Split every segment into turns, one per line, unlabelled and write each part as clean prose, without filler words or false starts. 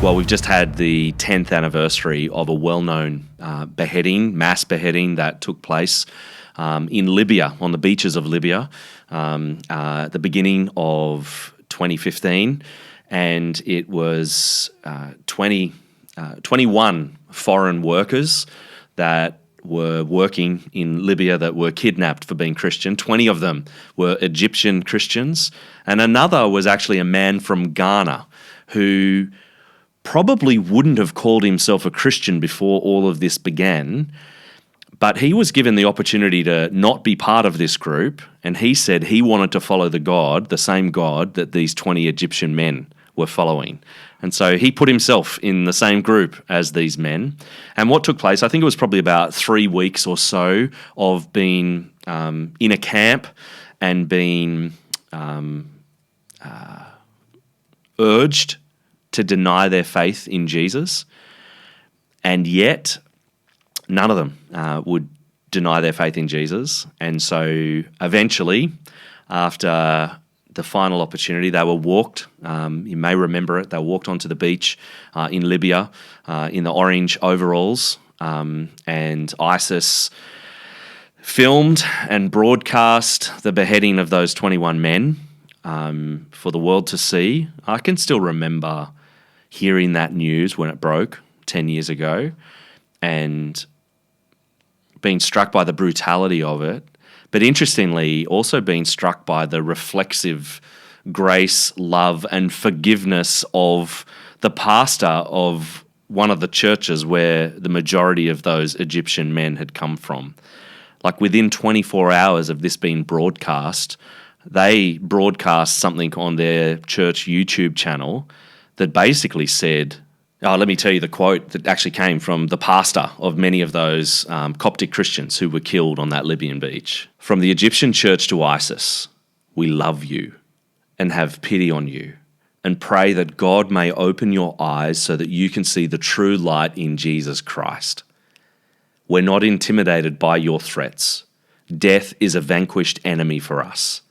Well, we've just had the 10th anniversary of a well-known mass beheading that took place in Libya, on the beaches of Libya, at the beginning of 2015. And it was 21 foreign workers that were working in Libya that were kidnapped for being Christian. 20 of them were Egyptian Christians, and another was actually a man from Ghana who probably wouldn't have called himself a Christian before all of this began, but he was given the opportunity to not be part of this group, and he said he wanted to follow the same God that these 20 Egyptian men were following. And so he put himself in the same group as these men. And what took place, I think it was probably about 3 weeks or so of being in a camp and being urged to deny their faith in Jesus, and yet none of them would deny their faith in Jesus. And so eventually, after the final opportunity, they were walked, you may remember it, they walked onto the beach in Libya in the orange overalls, and ISIS filmed and broadcast the beheading of those 21 men for the world to see. I can still remember hearing that news when it broke 10 years ago and being struck by the brutality of it, but interestingly also being struck by the reflexive grace, love and forgiveness of the pastor of one of the churches where the majority of those Egyptian men had come from. Like within 24 hours of this being broadcast, they broadcast something on their church YouTube channel that basically said, let me tell you the quote that actually came from the pastor of many of those Coptic Christians who were killed on that Libyan beach. From the Egyptian church to ISIS, we love you and have pity on you and pray that God may open your eyes so that you can see the true light in Jesus Christ. We're not intimidated by your threats. Death is a vanquished enemy for us,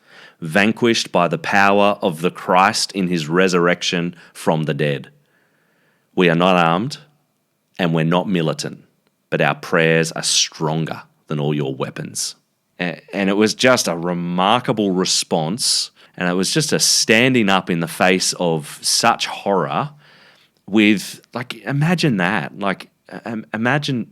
vanquished by the power of the Christ in his resurrection from the dead. We are not armed and we're not militant, but our prayers are stronger than all your weapons. And it was just a remarkable response, and it was just a standing up in the face of such horror with, like, imagine that. Like, imagine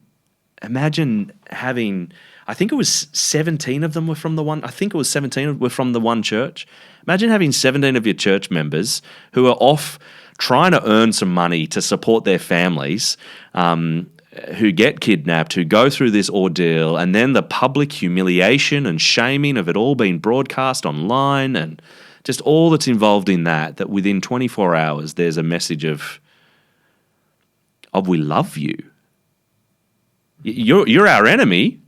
having, I think it was 17 of them were from the one, I think it was 17 were from the one church. Imagine having 17 of your church members who are off trying to earn some money to support their families, who get kidnapped, who go through this ordeal, and then the public humiliation and shaming of it all being broadcast online and just all that's involved in that within 24 hours there's a message of we love you. You're our enemy,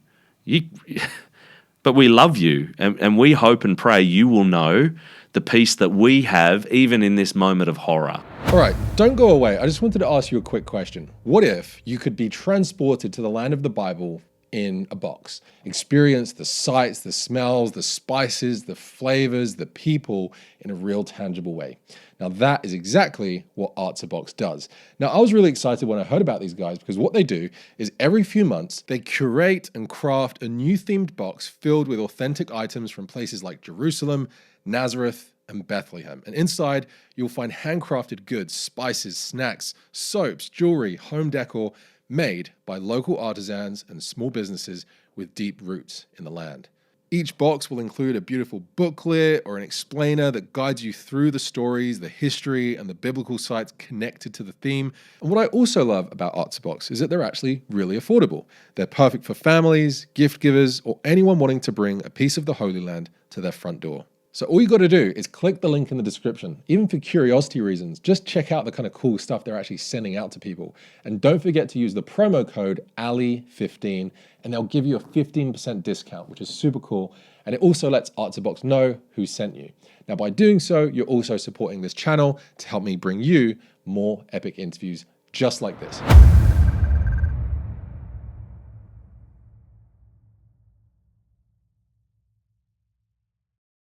but we love you, and we hope and pray you will know the peace that we have even in this moment of horror.
All right, don't go away. I just wanted to ask you a quick question. What if you could be transported to the land of the Bible in a box? Experience the sights, the smells, the spices, the flavors, the people in a real tangible way. Now that is exactly what Arts a Box does. Now I was really excited when I heard about these guys because what they do is every few months they curate and craft a new themed box filled with authentic items from places like Jerusalem, Nazareth, and Bethlehem. And inside, you'll find handcrafted goods, spices, snacks, soaps, jewelry, home decor, made by local artisans and small businesses with deep roots in the land. Each box will include a beautiful booklet or an explainer that guides you through the stories, the history, and the biblical sites connected to the theme. And what I also love about Arts a Box is that they're actually really affordable. They're perfect for families, gift givers, or anyone wanting to bring a piece of the Holy Land to their front door. So all you got to do is click the link in the description. Even for curiosity reasons, just check out the kind of cool stuff they're actually sending out to people. And don't forget to use the promo code ALI15 and they'll give you a 15% discount, which is super cool. And it also lets Arts a Box know who sent you. Now, by doing so, you're also supporting this channel to help me bring you more epic interviews just like this.